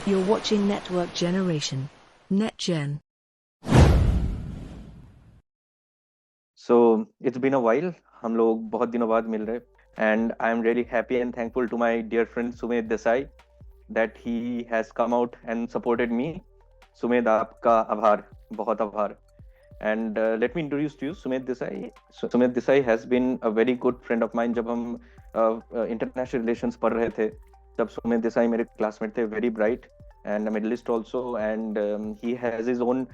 You're watching Network Generation. NetGen. So it's been a while. हम लोग बहुत दिनों बाद मिल रहे and I am really happy and thankful to my dear friend Sumedh Desai that he has come out and supported me. Sumedh आपका आभार, बहुत आभार. And let me introduce to you Sumedh Desai. Sumedh Desai has been a very good friend of mine. जब हम international relations पढ़ रहे थे, तब Sumedh Desai मेरे classmate थे, very bright and a medalist also. And he has his own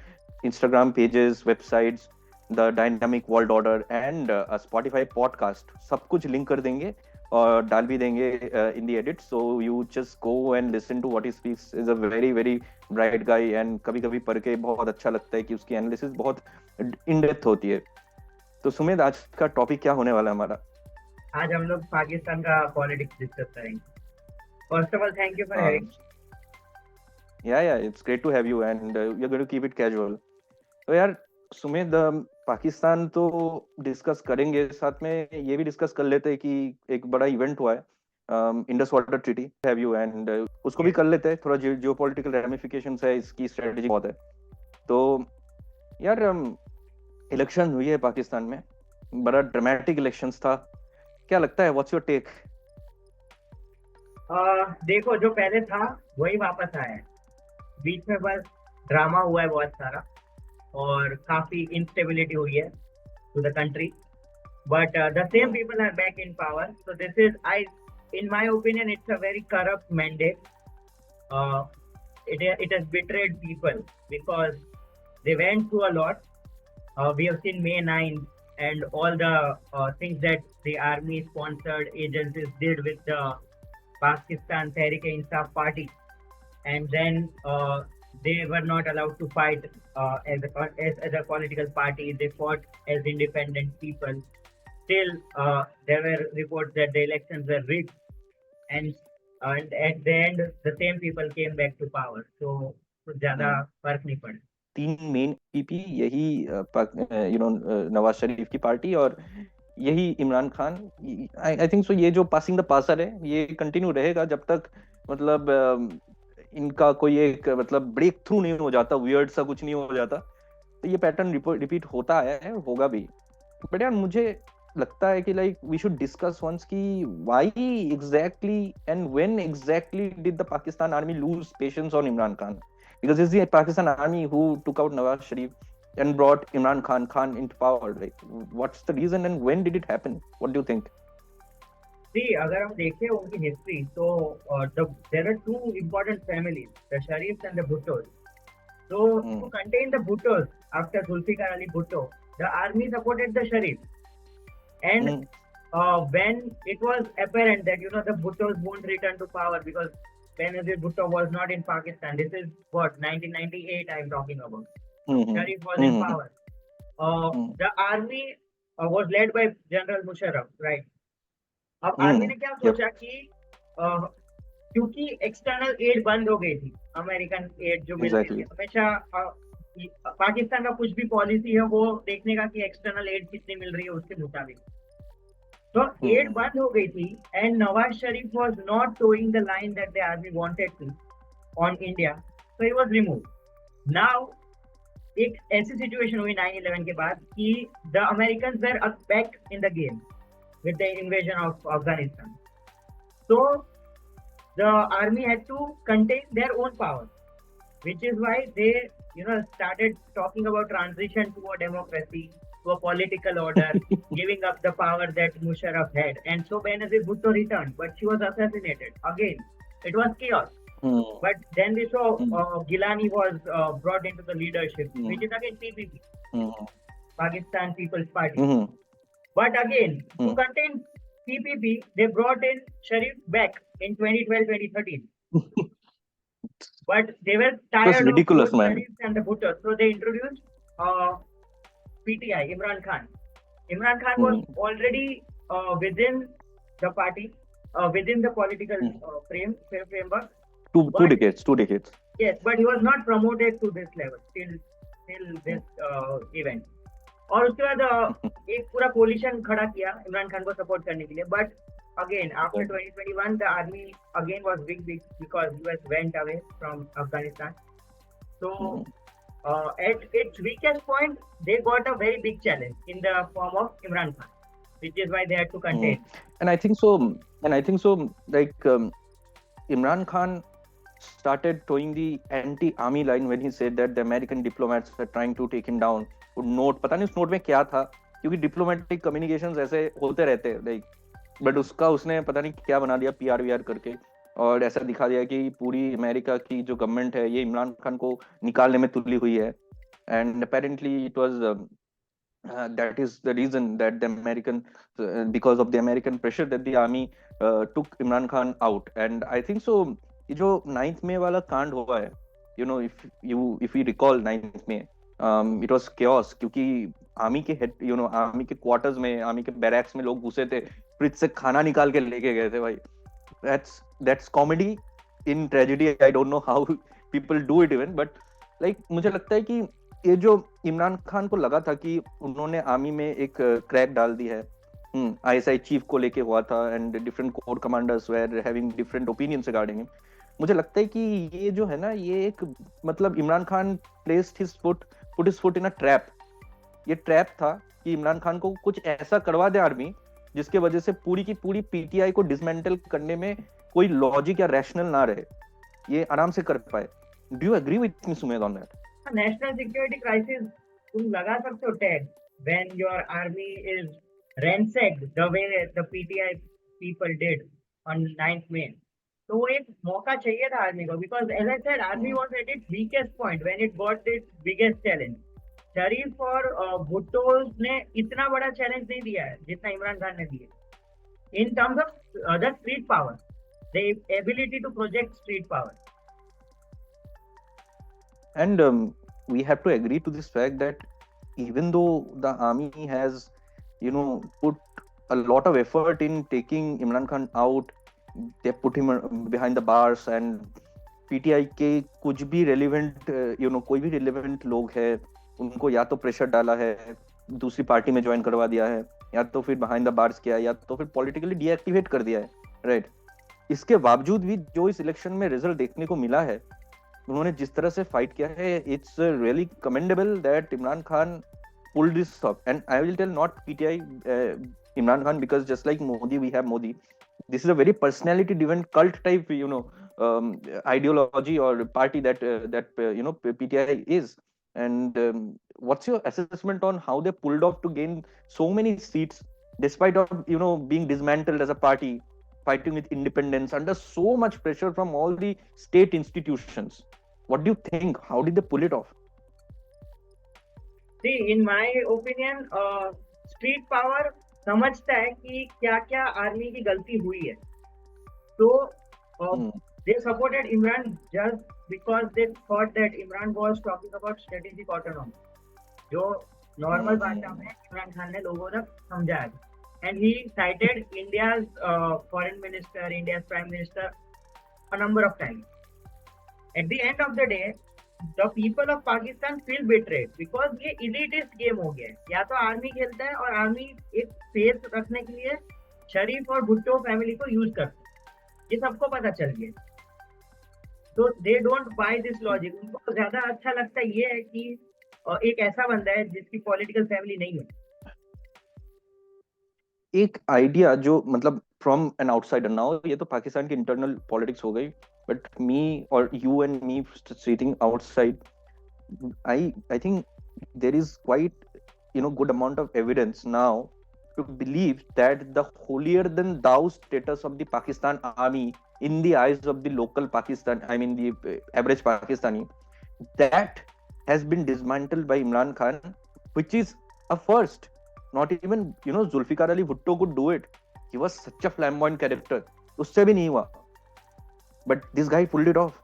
Instagram pages, websites, the Dynamic World Order and a Spotify podcast. सब कुछ लिंक कर देंगे और डाल भी देंगे in the edit. So you just go and listen to what he speaks. Is a very very bright guy and कभी कभी पढ़ के बहुत अच्छा लगता है कि उसकी एनालिसिस बहुत इन डेप्थ होती है. तो सुमेध, आज का टॉपिक क्या होने वाला है हमारा? आज हम लोग पाकिस्तान का पॉलिटिक्स डिस्कस करेंगे. First of all thank you for having. Yeah, it's great to have you and we're going to keep it casual. तो यार सुमेध, पाकिस्तान तो डिस्कस करेंगे, साथ में ये भी डिस्कस कर लेते हैं कि एक बड़ा इवेंट हुआ है Indus water treaty, have you, and उसको भी कर लेते हैं. थोड़ा जियोपॉलिटिकल रैमिफिकेशंस है, इसकी स्ट्रेटजी बहुत है. तो यार इलेक्शन हुई है पाकिस्तान में, बड़ा ड्रामेटिक इलेक्शंस था. क्या लगता है, व्हाट्स योर टेक? देखो, जो पहले था वही वापस आया है. बीच में बस ड्रामा हुआ है बहुत सारा और काफी इंस्टेबिलिटी हुई है to the country, but the same people are back in power. So this is, I in my opinion, it's a very corrupt mandate. It has betrayed people because they went through a lot. We have seen May 9 and all the things that the army sponsored agencies did with the Pakistan Tehreek-e-Insaf party, and then they were not allowed to fight as a political party. They fought as independent people. Still, there were reports that the elections were rigged, and at the end, the same people came back to power. So ज़्यादा फर्क नहीं पड़ा. तीन main PP यही नवाज शरीफ की party और यही Imran Khan. I think so ये जो पासिंग द पासर है ये कंटिन्यू रहेगा जब तक मतलब इनका कोई एक मतलब ब्रेक थ्रू नहीं हो जाता, वियर्ड सा कुछ नहीं हो जाता. तो ये पैटर्न रिपीट होता आया है, होगा भी. बट यार मुझे लगता है कि like we should discuss once कि why exactly and when exactly did the Pakistan army lose patience on Imran Khan, because it's the Pakistan army who took out Nawaz Sharif and brought Imran Khan into power. Like, what's the reason and when did it happen? What do you think? See, अगर हम देखें उनकी history तो there are two important families, the Sharifs and the Bhuttos. So to contain the Bhuttos after Zulfikar Ali Bhutto, the army supported the Sharifs. And when it was apparent that the Bhuttos won't return to power because Benazir Bhutto was not in Pakistan. This is what 1998 I am talking about. Sharif was in power. The army was led by General Musharraf, right? अब army ने क्या सोचा कि क्योंकि external aid बंद हो गई थी, अमेरिकन एड जो मिलती थी हमेशा, पाकिस्तान का कुछ भी पॉलिसी है वो देखने का कि एक्सटर्नल एड कितनी मिल रही है उसके मुताबिक. So aid बंद हो गई थी and Nawaz Sharif was not towing the line that the army wanted to on India, so he was removed. Now एक ऐसी सिचुएशन हुई 9/11 के बाद कि the Americans were back in the game with the invasion of Afghanistan. So the army had to contain their own power, which is why they started talking about transition to a democracy, to a political order, giving up the power that Musharraf had. And so Benazir Bhutto returned, but she was assassinated. Again, it was chaos. But then we saw Gilani was brought into the leadership, which is again PPP, Pakistan People's Party. But again, to contain PPP, they brought in Sharif back in 2012-2013. But they were tired of both Sharif and the Bhuttos, so they introduced PTI, Imran Khan. Imran Khan was already within the party, within the political framework. Two decades. Yes, but he was not promoted to this level till this event. और उसके बाद एक पूरा collision खड़ा किया इमरान खान को support करने के लिए. But again after 2021, the army again was big because US went away from Afghanistan. So at its weakest point, they got a very big challenge in the form of Imran Khan, which is why they had to contain. And I think so. Like Imran Khan started towing the anti-army line when he said that the American diplomats were trying to take him down. वो note पता नहीं उस note में क्या था, क्योंकि diplomatic communications ऐसे होते रहते हैं लाइक, बट उसका उसने पता नहीं क्या बना दिया पीआर वीआर करके, और ऐसा दिखा दिया कि पूरी अमेरिका की जो गवर्नमेंट है ये इमरान खान को निकालने में तुली हुई है. And apparently it was that is the reason that the American, because of the American pressure that the army took Imran Khan out. And I think so ये जो 9th May वाला कांड हुआ है, if you recall 9th May, it was chaos, क्योंकि army के head army के quarters में, आर्मी के बैरक्स में लोग घुसे थे, फ्रिज से खाना निकाल के लेके गए थे भाई. that's comedy in tragedy. I don't know how people do it even, but like मुझे लगता है कि ये जो इमरान खान को लगा था कि उन्होंने आर्मी में एक क्रैक डाल दी है, आईएसआई चीफ को लेके हुआ था, and different core commanders were having different opinions regarding him. मुझे लगता है कि ये जो है ना, ये एक मतलब Imran Khan placed his foot in a trap. ये ट्रैप था कि इमरान खान को कुछ ऐसा करवा दे आर्मी जिसके वजह से पूरी की पूरी पीटीआई को डिसमेंटल करने में कोई लॉजिक या रैशनल ना रहे, ये आराम से कर पाए. Do you agree with me Sumedh on that? National security crisis तुम लगा सकते हो tag when your army is ransacked the way the PTI people did on 9th May. तो वो एक मौका चाहिए था आर्मी को, because as I said, army was at its weakest point when it got its biggest challenge. शरीफ और भुट्टो ने इतना बड़ा चैलेंज नहीं दिया है जितना इमरान खान ने दिया. In terms of the street power, the ability to project street power. And we have to agree to this fact that even though the army has, put a lot of effort in taking Imran Khan out, they put him behind the bars, and PTI के कुछ भी relevant, कोई भी relevant लोग है, उनको या तो प्रेशर डाला है, दूसरी पार्टी में ज्वाइन करवा दिया है, या तो फिर behind the bars किया है, या तो फिर politically deactivate कर दिया है, right? इसके बावजूद भी जो इस इलेक्शन में रिजल्ट देखने को मिला है, उन्होंने जिस तरह से फाइट किया है, it's really commendable that Imran Khan pulled this off. And I will tell not PTI, Imran Khan, because just like Modi, we have Modi. This is a very personality driven cult type, ideology or party that PTI is. And what's your assessment on how they pulled off to gain so many seats despite of being dismantled as a party, fighting with independence under so much pressure from all the state institutions? What do you think? How did they pull it off? See, in my opinion, street power समझता है कि क्या क्या army की गलती हुई है. So they supported Imran just because they thought that Imran was talking about strategic autonomy, जो नॉर्मल भाषा में इमरान खान ने लोगों तक समझाया. And he cited India's foreign minister, India's prime minister a number of times. At the end of the day, the people of Pakistan feel betrayed because ये elitist game हो गया है. या तो आर्मी खेलता है और आर्मी एक फेस रखने के लिए शरीफ और भुट्टो फैमिली को यूज करता है, ये सबको पता चल गया. तो they don't by this logic. उनको ज्यादा अच्छा लगता है ये है कि एक ऐसा बंदा है जिसकी पॉलिटिकल फैमिली नहीं है. एक आइडिया जो मतलब फ्रॉम एन आउटसाइडर, नाउ ये तो पाकिस्तान की इंटरनल पॉलिटिक्स हो गई, but me or you and me sitting outside, I think there is quite good amount of evidence now to believe that the holier than thou status of the Pakistan army in the eyes of the local Pakistan, I mean the average Pakistani, that has been dismantled by Imran Khan, which is a first. Not even Zulfikar Ali Bhutto could do it. He was such a flamboyant character. उससे भी नहीं हुआ. But this guy pulled it off.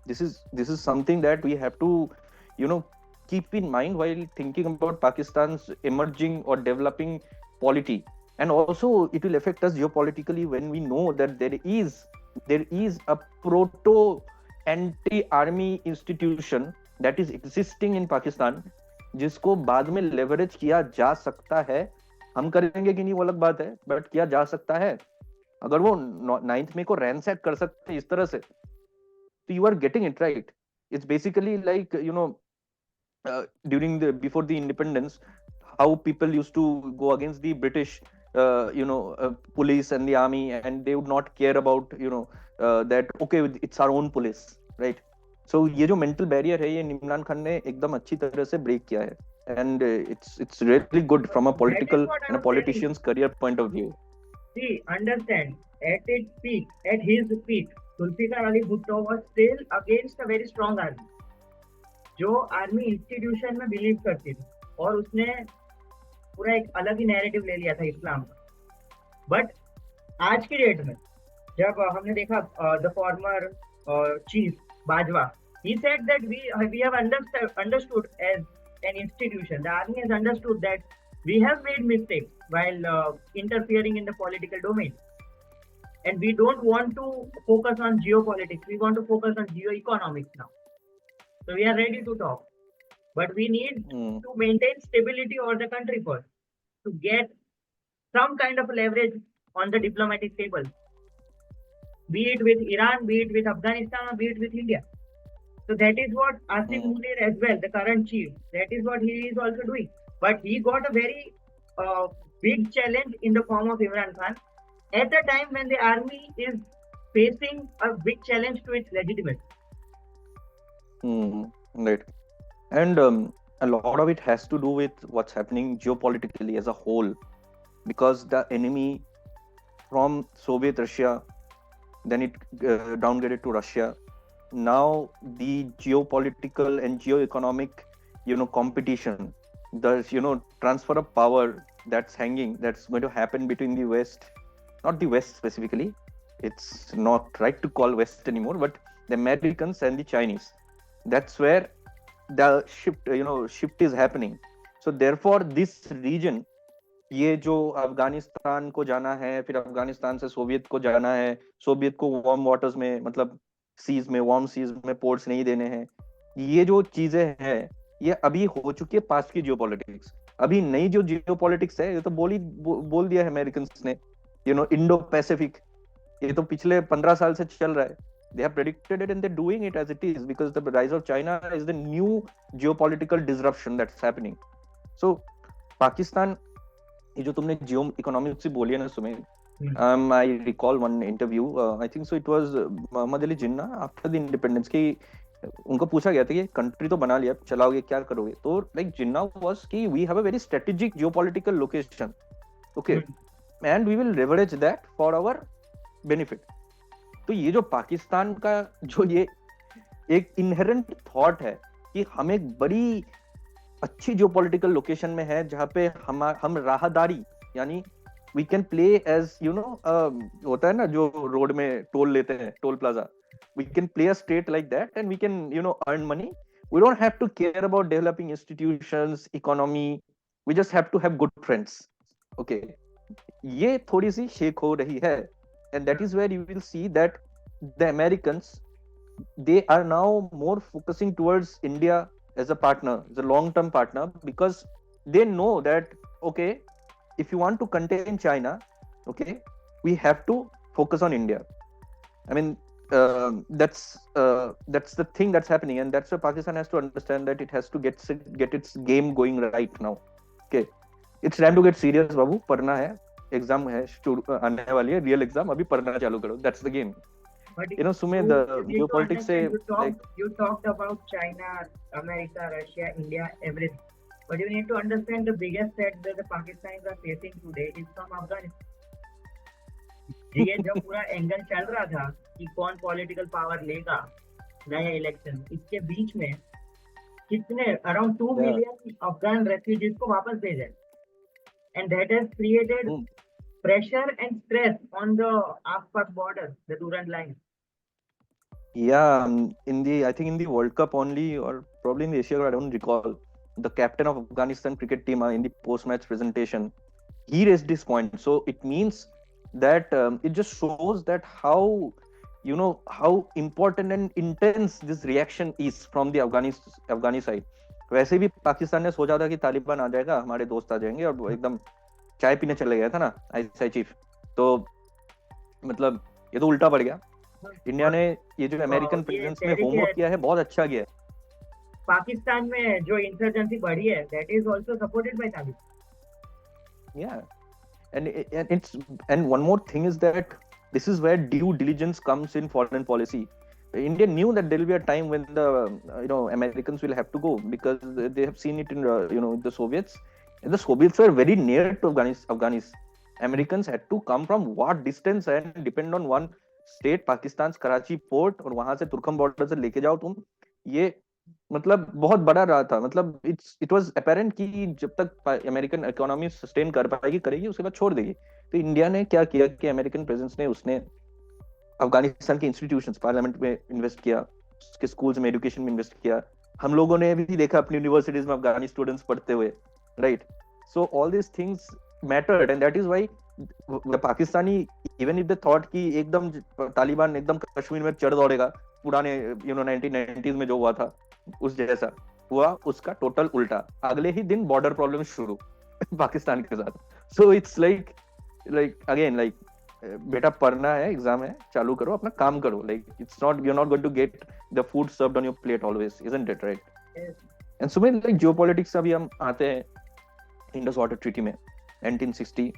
This is something that we have to keep in mind while thinking about Pakistan's emerging or developing polity. And also it will affect us geopolitically when we know that there is a proto anti-army institution that is existing in Pakistan, जिसको बाद में leverage किया जा सकता है. हम करेंगे कि नहीं वो अलग बात है, but किया जा सकता है. अगर वो 9th मई को रैंसैक कर सकते इस तरह से, तो you are getting it right. It's basically like, during the before the independence, how people used to go against the British, police and the army, and they would not care about, that okay, it's our own police, right? So ये जो mental barrier है, ये इमरान खान ने एकदम अच्छी तरह से break किया है, and it's really good from a That is political what I and a was telling. politician's career point of view. See, understand, at its peak, at his peak, Zulfikar Ali Bhutto was still against a very strong army, जो army institution में believe करती थी, और उसने पूरा एक अलग ही narrative ले लिया था इस्लाम का. बट आज की डेट में जब हमने देखा the former chief Bajwa, he said that we have understood as an institution, the army has understood that we have made mistakes while interfering in the political domain, and we don't want to focus on geopolitics, we want to focus on geoeconomics now. So we are ready to talk, but we need to maintain stability over the country first to get some kind of leverage on the diplomatic table, be it with Iran, be it with Afghanistan, or be it with India. So that is what Asif Munir as well, the current chief, that is what he is also doing. But he got a very big challenge in the form of Imran Khan at a time when the army is facing a big challenge to its legitimacy. Right. And a lot of it has to do with what's happening geopolitically as a whole, because the enemy from Soviet Russia, then it downgraded to Russia. Now the geopolitical and geoeconomic, competition, the transfer of power that's going to happen between the West, not the West specifically. It's not right to call West anymore, but the Americans and the Chinese. That's where the shift is happening. So therefore this region, ये जो अफगानिस्तान को जाना है, फिर अफगानिस्तान से Soviet को जाना है, सोवियत को वार्म वाटर्स में, मतलब सीज में, वार्म सीज में पोर्ट्स नहीं देने हैं, ये जो चीजें हैं, ये अभी हो चुकी है पास्ट की जियोपॉलिटिक्स. अभी नई जो जियोपॉलिटिक्स है, ये तो बोल दिया है अमेरिकन्स ने, इंडो पैसिफिक, ये तो पिछले 15 साल से चल रहा है. They have predicted it and they're doing it as it is, because the rise of China is the new geopolitical disruption that's happening. So Pakistan, ये जो तुमने जियो इकोनॉमिक्स से बोली है ना Sumedh, I recall one interview, I think so it was Mohammad Ali Jinnah after the independence, की उनको पूछा गया था कि कंट्री तो बना लिया, चलाओगे, क्या करोगे? तो लाइक जिन्ना वाज कि we have a very strategic geopolitical location, okay, and we will leverage that for our benefit. तो ये जो पाकिस्तान का जो ये एक इनहेरेंट थॉट है कि हम एक बड़ी अच्छी जियोपॉलिटिकल लोकेशन में है, जहाँ पे हम राहदारी, यानी वी कैन प्ले एज होता है ना जो रोड में टोल लेते हैं, toll plaza, we can play a state like that and we can earn money. We don't have to care about developing institutions, economy, we just have to have good friends. Okay, ये थोड़ी सी shake हो रही है. And that is where you will see that the Americans, they are now more focusing towards India as a partner, as a long-term partner, because they know that, okay, if you want to contain China, okay, we have to focus on India. I mean, that's the thing that's happening, and that's why Pakistan has to understand that it has to get its game going right now. Okay, it's time to get serious, बाबू, पढ़ना है, exam है, आने वाली है, real exam, अभी पढ़ना चालू करो. That's the game. Sumedh, the geopolitics say, you talked about China, America, Russia, India, everything, but you need to understand the biggest threat that the Pakistanis are facing today is from Afghanistan. ये जब पूरा angle चल रहा था कि कौन political power लेगा नया इलेक्शन, इसके बीच में कितने अराउंड 2 मिलियन अफगान रेफ्यूजीज को वापस भेजा, and that has created pressure and stress on the Afpak border, the Durand line. Yeah, I think in the World Cup only, or probably in the Asia Cup, I don't recall, the captain of Afghanistan cricket team in the post-match presentation, he raised this point. So it means that it just shows that how important and intense this reaction is from the Afghani side. वैसे भी पाकिस्तान ने सोचा था कि तालिबान आ जाएगा, हमारे दोस्त आ जाएंगे, और एकदम चाय पीने चले गया था ना ISI चीफ. तो मतलब ये तो उल्टा पड़ गया। इंडिया और ने ये जो अमेरिकन ये प्रेजेंस में तहरीक होमवर्क किया है बहुत अच्छा किया है। पाकिस्तान में जो इंसर्जेंसी बढ़ी है, that is also supported by Taliban. Yeah, and it's and one more thing is that this is where due diligence comes in foreign policy. India knew that there will be a time when the Americans will have to go, because they have seen it in the Soviets. And the Soviets were very near to Afghanis. Americans had to come from what distance and depend on one state, Pakistan's Karachi port, और वहां से तुर्कम border से लेके जाओ तुम। ये मतलब बहुत बड़ा रहा था। मतलब इट वाज अपेरेंट कि जब तक अमेरिकन इकोनॉमी सस्टेन कर पाएगी करेगी, उसके बाद छोड़ देगी। तो इंडिया ने क्या किया कि अमेरिकन प्रेजेंस ने उसने अफगानिस्तान के इंस्टीट्यूशंस, पार्लियामेंट में इन्वेस्ट किया, उसके स्कूल्स में, एजुकेशन में इन्वेस्ट किया। हम लोगों ने भी देखा अपनी यूनिवर्सिटीज में अफगानी स्टूडेंट्स पढ़ते हुए, right? So all these things mattered, and that is why the Pakistani, even if they thought कि एकदम तालिबान एकदम कश्मीर में चढ़ दौड़ेगा, पुराने 1990s में जो हुआ था उस जैसा हुआ, उसका टोटल उल्टा। अगले ही दिन बॉर्डर प्रॉब्लम शुरू पाकिस्तान के साथ। So it's like again like बेटा पढ़ना है, एग्जाम है, चालू करो, अपना काम करो। Like it's not, you are not going to get the food served on your plate always, isn't it, right? And so like geopolitics अभी हम आते हैं इंडस वाटर ट्रीटी में। 1960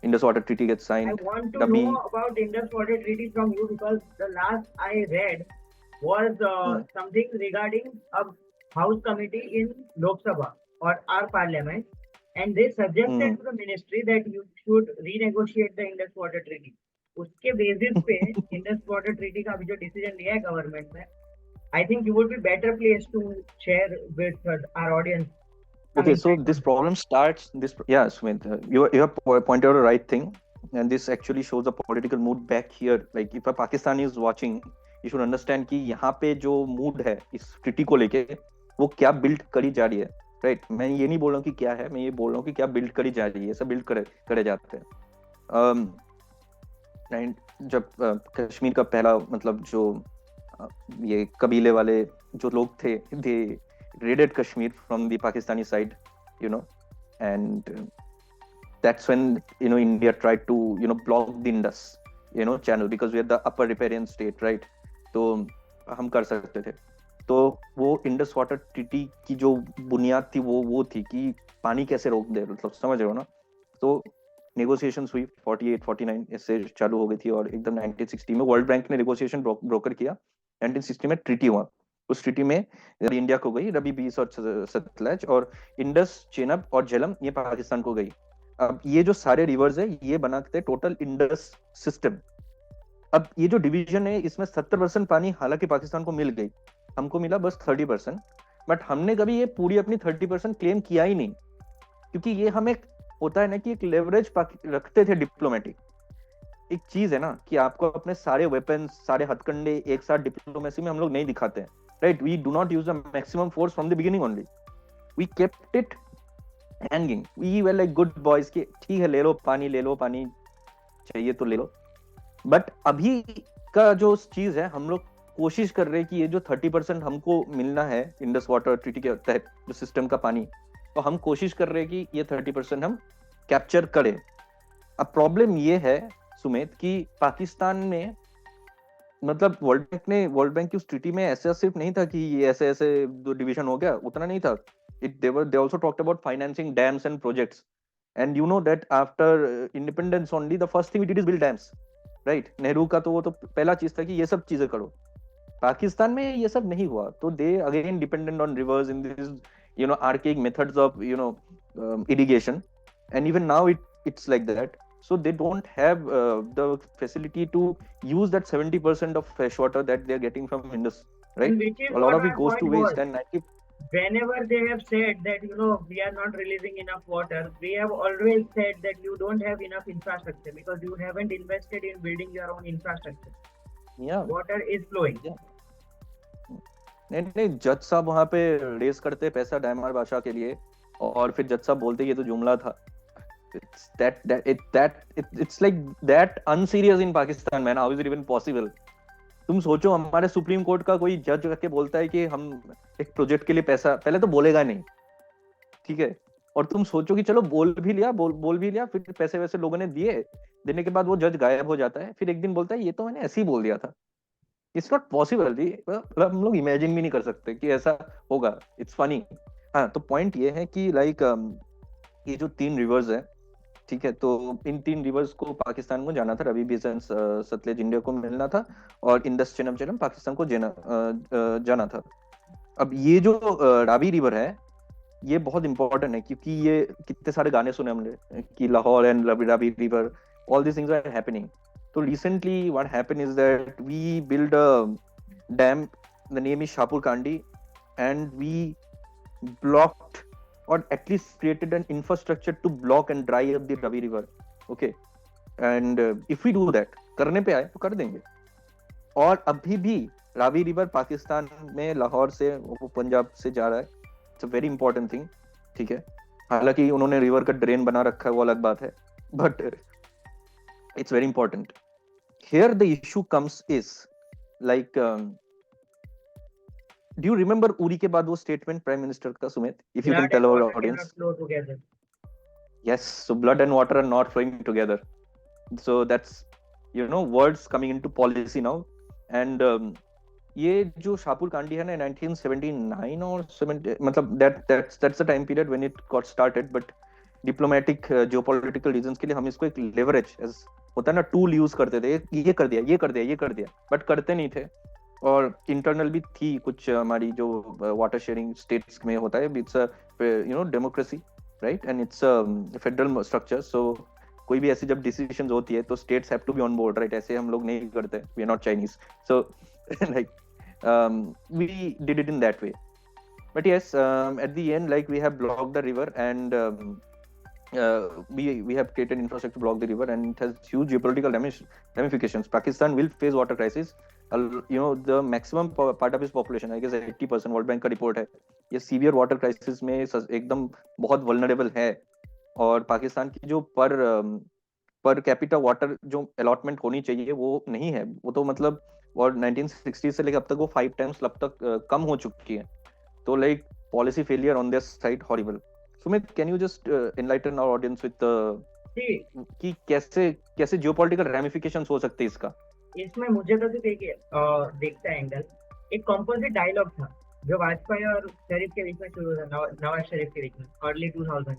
Indus Water Treaty gets I signed. want to Abhi, know about Indus Water Treaty from you, because the last I read was something regarding a House committee in Lok Sabha or our parliament, and they suggested to the ministry that you should renegotiate the Indus Water Treaty. उसके basis पे Indus Water Treaty का अभी जो decision लिया है government में, I think you would be better placed to share with our audience. Okay, so this problem starts. Yeah, Sumedh, you have pointed out the right thing, and this actually shows the political mood back here. Like if a Pakistani is watching, you should understand कि यहाँ पे जो mood है इस treaty को लेके, वो क्या बिल्ड करी जा रही है, राइट? मैं ये नहीं बोल रहा हूँ कि क्या है, मैं ये बोल रहा हूँ कि क्या बिल्ड करी जा रही है, सब बिल्ड करे जाते हैं। जब कश्मीर का पहला मतलब जो ये कबीले वाले जो लोग थे, दे raided Kashmir from the Pakistani side, and that's when India tried to block the Indus channel, because we are the upper riparian state, right? तो हम कर सकते थे। तो वो इंडस वाटर ट्रीटी की जो बुनियाद थी वो थी कि पानी कैसे रोक दे, मतलब समझ रहे हो ना? तो नेगोशिएशंस हुई 48 49 इससे चालू हो गई थी, और एकदम 1960 में वर्ल्ड बैंक ने नेगोशिएशन ब्रोकर किया। 1960 में ट्रीटी हुआ। उस ट्रीटी में इंडिया को गई रबी, बीस और सतलज, और इंडस, चेनाब और झेलम ये पाकिस्तान को गई। अब ये जो सारे रिवर्स है ये बनाते टोटल इंडस सिस्टम। अब ये जो डिवीजन है इसमें 70% पानी हालांकि पाकिस्तान को मिल गई, हमको मिला बस 30%। बट हमने कभी ये पूरी अपनी 30% क्लेम किया ही नहीं, क्योंकि ये हम एक होता है ना कि एक लेवरेज रखते थे डिप्लोमेटिक। एक चीज है ना कि आपको अपने सारे वेपन्स, सारे हथकंडे एक साथ डिप्लोमेसी में हम लोग नहीं दिखाते हैं, right? We do not use the maximum force from the beginning only. We kept it hanging. We were like good boys कि ठीक है, ले लो पानी चाहिए तो ले लो। बट अभी का जो चीज है, हम लोग कोशिश कर रहे हैं कि ये जो 30% हमको मिलना है इंडस वाटर ट्रीटी के तहत जो सिस्टम का पानी, तो हम कोशिश कर रहे हैं कि ये 30% हम कैप्चर करें। अब प्रॉब्लम ये है सुमेध कि पाकिस्तान में मतलब वर्ल्ड बैंक की उस ट्रीटी में ऐसा सिर्फ नहीं था कि ये ऐसे दो डिवीजन हो गया, उतना नहीं था। They also talked about financing dams and projects, and you know that after independence only the first thing we did is build dams, right? Nehru का तो वो तो पहला चीज था कि ये सब चीजें करो। पाकिस्तान में ये सब नहीं हुआ, तो they again dependent on reverse in this archaic methods of irrigation, and even now it's like that. So they don't have the facility to use that 70% of fresh water that they are getting from Indus, right? A lot of it goes to waste, and 90... Whenever they have said that we are not releasing enough water, we have always said that you don't have enough infrastructure because you haven't invested in building your own infrastructure. Yeah, water is flowing. नहीं जज साहब वहाँ पे race करते पैसा डायमार बादशाह के लिए, और फिर जज साहब बोलते ये तो जुमला था। It's like that unserious in Pakistan, man. How is it even possible? तुम सोचो हमारे सुप्रीम कोर्ट का कोई जज रख के बोलता है कि हम एक प्रोजेक्ट के लिए पैसा, पहले तो बोलेगा नहीं, ठीक है? और तुम सोचो कि चलो बोल भी लिया, फिर पैसे वैसे लोगों ने देने के बाद वो जज गायब हो जाता है, फिर एक दिन बोलता है ये तो मैंने ऐसे ही बोल दिया था। इट्स नॉट पॉसिबल जी, मतलब हम लोग इमेजिन भी नहीं कर सकते कि ऐसा होगा। It's funny. हाँ, तो पॉइंट ये है कि लाइक ये जो 3 रिवर्स है, ठीक है, तो इन 3 रिवर्स को पाकिस्तान को जाना था, रवि बेसिन सतलेज इंडिया को मिलना था, और इंडस चेनम पाकिस्तान को जाना था। अब ये जो रावी रिवर है, ये बहुत इंपॉर्टेंट है, क्योंकि ये कितने सारे गाने सुने हमने कि Lahore and Ravi river, all this things are happening. तो recently what happened is that we build a dam, the name is Shahpur Kandi, and we blocked or at least created an infrastructure to block and dry up the Ravi river. Okay, and if we do that, करने पे आए तो कर देंगे। और अभी भी Ravi river Pakistan में लाहौर से वो पंजाब से जा रहा है। It's a very important thing, ठीक है। हालांकि उन्होंने रिवर का ड्रेन बना रखा है, वो अलग बात है, but it's very important. Here the issue comes is like, do you remember Uri के बाद वो statement prime minister का, Sumedh, if you can tell our audience? Flow together. Yes, so blood and water are not flowing together, so that's, you know, words coming into policy now. And ये जो शाहपुर कांडी है ना 1979 और 70, मतलब that's the time period when it got started, but diplomatic geopolitical reasons के लिए हम इसको एक leverage as होता है ना टूल यूज करते थे, ये कर दिया, ये कर दिया, ये कर दिया, बट करते नहीं थे। और इंटरनल भी थी कुछ हमारी जो वाटर शेयरिंग स्टेट्स में होता है, it's you know democracy, right, and it's federal structure. So कोई भी ऐसी जब डिसीजंस होती है तो states have to be on board, right, ऐसे हम लोग नहीं करते, we are not Chinese, so like we did it in that way. But yes, at the end like we have blocked the river, and we have created infrastructure to block the river, and it has huge geopolitical ramifications. Pakistan will face water crisis. You know, the maximum part of its population, I guess 80%, World Bank का report है, ये severe water crisis में एकदम बहुत vulnerable है। और पाकिस्तान की जो पर कैपिटा वाटर जो अलॉटमेंट होनी चाहिए वो नहीं है, वो तो मतलब और 1960 से लेकर अब तक वो 5 times अब तक कम हो चुकी है। तो like policy failure on this side horrible. Sumedh, can you just enlighten our audience with कि कैसे जियोपॉलिटिकल रैमिफिकेशंस हो सकते हैं इसका? इसमें मुझे तो देखिए देखता है एंगल, एक कंपोजिट डायलॉग था जो वाजपेयी और शरीफ के बीच में शुरू था, नवाज शरीफ के बीच में अर्ली 2000,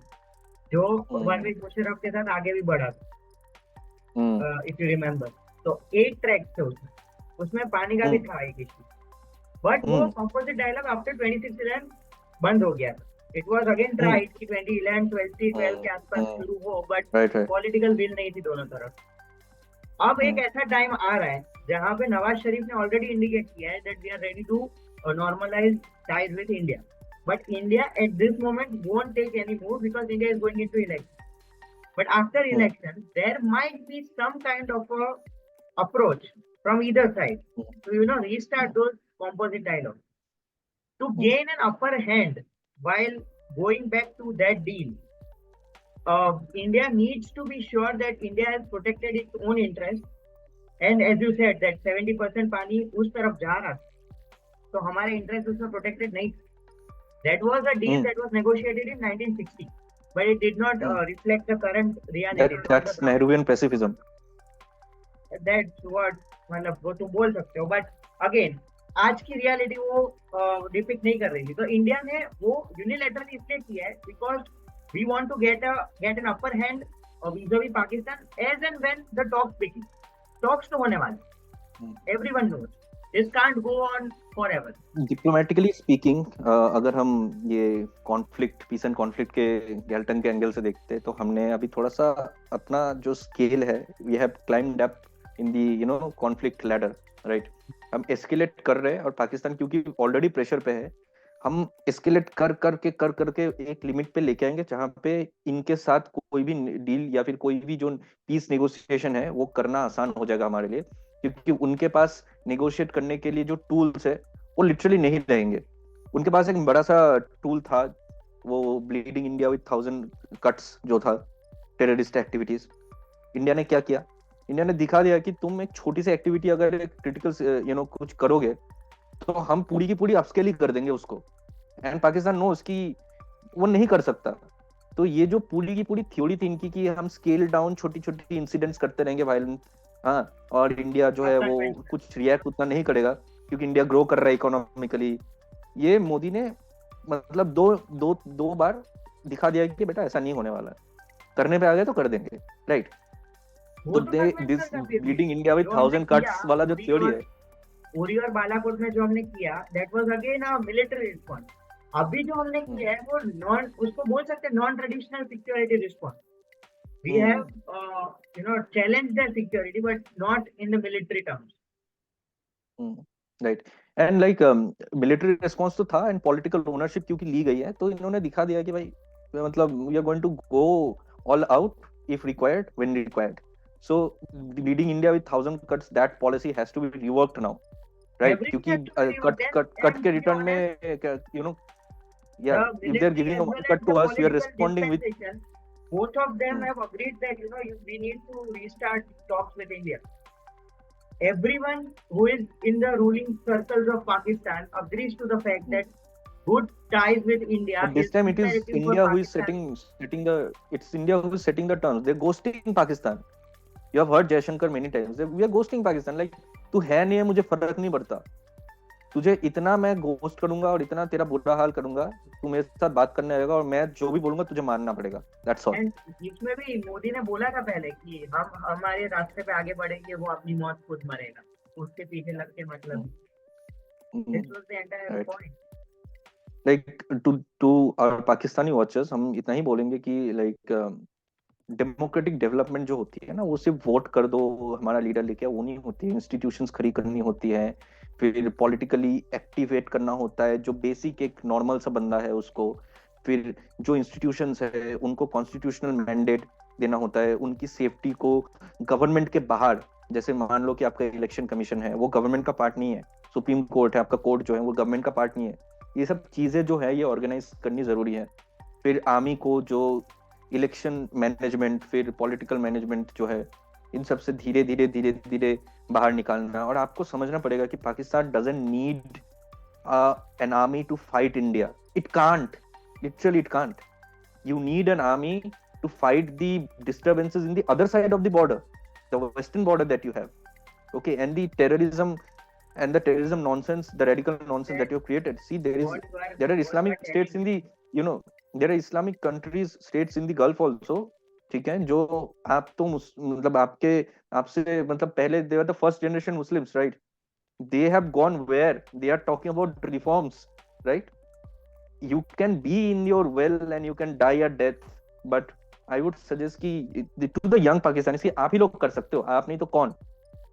जो परवेज मुशर्रफ के साथ आगे भी बढ़ा था, इफ यू रिमेम्बर। तो 8 ट्रैक थे उसमें पानी का भी था एक इशू, बट वो कंपोजिट डायलॉग आफ्टर 2016 बंद हो गया था। It was again tried कि 2011, 2012 के आसपास शुरू हो, बट पॉलिटिकल विल नहीं थी दोनों तरफ। अब एक ऐसा टाइम आ रहा है जहाँ पे नवाज शरीफ ने ऑलरेडी इंडिकेट किया है that we are ready to normalize ties with India, but India at this moment won't take any move because India is going into election. But after election, there might be some kind of a approach from either side to, you know, restart those composite dialogues to gain an upper hand. While going back to that deal, India needs to be sure that India has protected its own interest, and as you said that 70% पानी उस तरफ जा रहा, तो हमारे interest उसमें protected नहीं। That was a deal that was negotiated in 1960, but it did not reflect the current reality. That's Nehruvian pacifism. That's what, मतलब वो तुम बोल सकते हो, but again आज की रियलिटी वो डिपिक्ट नहीं कर रही थी। तो इंडिया ने वो यूनिलैटरली इसलिए किया है because we want to get an upper hand vis-a-vis Pakistan as and when the talks begin. Talks तो होने वाले, everyone knows this can't go on forever. Diplomatically speaking, अगर हम ये कॉन्फ्लिक्ट, पीस एंड कॉन्फ्लिक्ट के गैल्टन के एंगल से देखते हैं तो हमने अभी थोड़ा सा अपना जो स्केल है, we have climbed up in the you know conflict ladder, right. हम एस्केलेट कर रहे हैं, और पाकिस्तान क्योंकि ऑलरेडी प्रेशर पे है, हम एस्केलेट कर करके एक लिमिट पे लेके आएंगे जहां पे इनके साथ कोई भी डील या फिर कोई भी जो पीस नेगोशिएशन है वो करना आसान हो जाएगा हमारे लिए, क्योंकि उनके पास नेगोशिएट करने के लिए जो टूल्स है वो लिटरली नहीं रहेंगे। उनके पास एक बड़ा सा टूल था, वो ब्लीडिंग इंडिया विद 1000 कट्स जो था, टेररिस्ट एक्टिविटीज। इंडिया ने क्या किया? इंडिया ने दिखा दिया कि तुम एक छोटी सी एक्टिविटी अगर एक क्रिटिकल यू नो कुछ करोगे तो हम पूरी की पूरी अपस्केल ही कर देंगे उसको। एंड पाकिस्तान नो उसकी वो नहीं कर सकता, तो ये जो पूरी की पूरी थ्योरी थी इनकी कि हम स्केल डाउन छोटी छोटी इंसिडेंट्स करते रहेंगे वायलेंस, हाँ, और इंडिया जो है वो कुछ रिएक्ट उतना नहीं करेगा क्योंकि इंडिया ग्रो कर रहा है इकोनॉमिकली, ये मोदी ने मतलब दो दो दो बार दिखा दिया कि बेटा ऐसा नहीं होने वाला है, करने पे आ गए तो कर देंगे, राइट। तो they this leading India with 1000 cuts वाला जो थ्योरी है, उरी और बालाकोट में जो हमने किया, that was again a military response. अभी जो हमने किया है वो नॉन, उसको बोल सकते हैं non traditional security response. We have challenge the security but not in the military terms, right. And like military response तो था एंड पॉलिटिकल ओनरशिप क्योंकि ली गई है, तो इन्होंने दिखा दिया कि भाई मतलब we are going to go all out if required when required. So leading India with 1000 cuts, that policy has to be reworked now, right, क्योंकि कट के रिटर्न में you know, yeah, if they're giving a one cut to us, we are responding with, both of them have agreed that we need to restart talks with India. Everyone who is in the ruling circles of Pakistan agrees to the fact that good ties with India. But this time it is India who is setting the, it's India who is setting the terms. They're ghosting Pakistan. You have heard Jaishankar many times. We are ghosting Pakistan. Like, तू है नहीं है, मुझे फर्क नहीं पड़ता, तुझे इतना मैं घोस्ट करूंगा और इतना तेरा बुरा हाल करूंगा, तू मेरे साथ बात करने आएगा और मैं जो भी बोलूंगा तुझे मानना पड़ेगा, दैट्स ऑल। इसमें भी मोदी ने बोला था पहले कि हम हमारे रास्ते पे आगे बढ़ेंगे, वो अपनी मौत खुद मरेगा, उसके पीछे लग के मतलब this was the entire point. Like to our Pakistani watchers हम इतना ही बोलेंगे कि लाइक डेमोक्रेटिक डेवलपमेंट जो होती है ना, वो सिर्फ वोट कर दो हमारा लीडर लेके, वो नहीं होती है। इंस्टीट्यूशंस खड़ी करनी होती है, फिर पॉलिटिकली एक्टिवेट करना होता है जो बेसिक एक नॉर्मल सा बंदा है उसको, फिर जो इंस्टीट्यूशंस है उनको कॉन्स्टिट्यूशनल मैंडेट देना होता है, उनकी सेफ्टी को गवर्नमेंट के बाहर, जैसे मान लो कि आपका इलेक्शन कमीशन है वो गवर्नमेंट का पार्ट नहीं है, सुप्रीम कोर्ट है आपका, कोर्ट जो है वो गवर्नमेंट का पार्ट नहीं है, ये सब चीजें जो है ये ऑर्गेनाइज करनी जरूरी है। फिर आर्मी को जो इलेक्शन मैनेजमेंट, फिर पॉलिटिकल मैनेजमेंट जो है, इन सब से धीरे धीरे धीरे धीरे बाहर निकालना। और आपको समझना पड़ेगा कि Pakistan doesn't need an army to fight India. It can't. Literally, it can't. You need an army to fight the disturbances in the other side of the border, the western border that you have. Okay, and the terrorism nonsense, the radical nonsense that you have created. See, there are Islamic states in the, there are Islamic countries, states in the Gulf also. ठीक है, जो आप तो मतलब आपसे मतलब पहले they were the first generation Muslims, right? They have gone where they are talking about reforms, right? You can be in your well and you can die at death, but I would suggest कि to the young Pakistanis कि आप ही लोग कर सकते हो, आप नहीं तो कौन।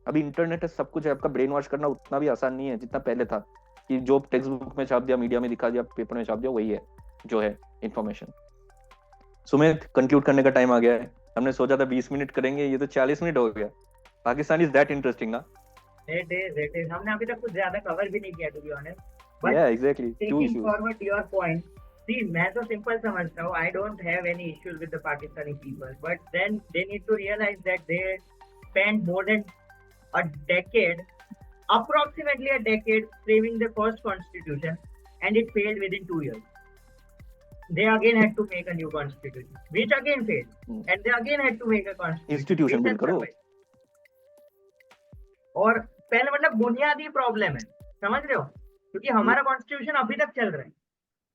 अभी इंटरनेट है, सब कुछ है, आपका ब्रेन वॉश करना उतना भी आसान नहीं है जितना पहले था कि जो टेक्स्ट बुक में छाप दिया, मीडिया में दिखा दिया, पेपर में छाप दिया, वही है जो है इंफॉर्मेशन। सुमेध, कंक्लूड करने का टाइम आ गया है। हमने सोचा था 20 मिनट करेंगे, ये तो 40 मिनट हो गया। पाकिस्तान इज दैट इंटरेस्टिंग ना? It is. हमने अभी तक कुछ ज्यादा कवर भी नहीं किया, to be honest. But yeah, exactly. Taking forward your point, see, मैं तो सिंपल समझता हूँ, I don't have any issues with the Pakistani people, but then they need to realize that they spent more than a decade, approximately a decade, framing the first constitution, and it failed within 2 years. They again had to make a new constitution, which again failed, and they again had to make a constitution. Institution build करो। और पहले मतलब बुनियादी problem है, समझ रहे हो, क्योंकि हमारा कॉन्स्टिट्यूशन अभी तक चल रहा है।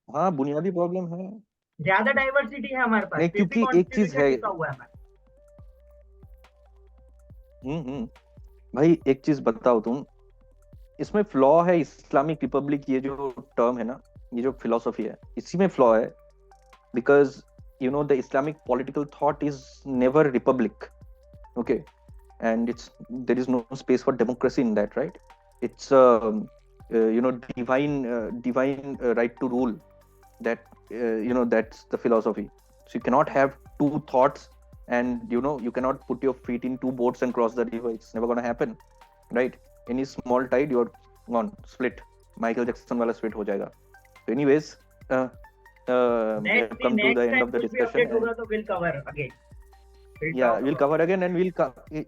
हाँ, बुनियादी प्रॉब्लम है, ज्यादा डाइवर्सिटी है हमारे पास, क्योंकि एक चीज है भाई, एक चीज बताओ तुम, इसमें फ्लॉ है इस्लामिक रिपब्लिक, ये जो टर्म है ना, ये जो फिलोसफी है, इसी में फ्लॉ है, because the Islamic political thought is never Republic, okay, and there is no space for democracy in that, right? It's divine right to rule, that that's the philosophy. So you cannot have two thoughts, and you cannot put your feet in two boats and cross the river. It's never going to happen, right? Any small tide, you're gone, split. Michael Jackson wala split ho jayega. So anyways, we have come to the end of the discussion. So we'll cover again. We'll cover again, and we'll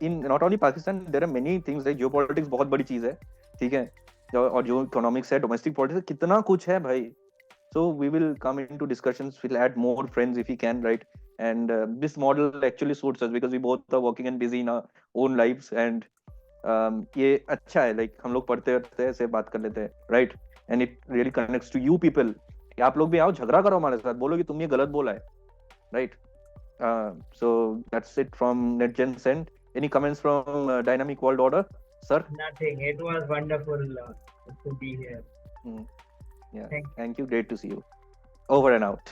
in not only Pakistan, there are many things like geopolitics, बहुत बड़ी चीज है, ठीक है, और जो economics है, domestic politics, कितना कुछ है भाई, So we will come into discussions. We'll add more friends if we can, right? And this model actually suits us because we both are working and busy in our own lives. And ये अच्छा है, like हम लोग पढ़ते रहते हैं, ऐसे बात कर लेते हैं, right? And it really connects to you people. कि आप लोग भी आओ, झगड़ा करो हमारे साथ, बोलो कि तुम ये गलत बोला है, right? So that's it from NetGen's end. Any comments from Dynamic World Order, sir? Nothing. It was wonderful to be here. Yeah. Thank you. Great to see you. Over and out.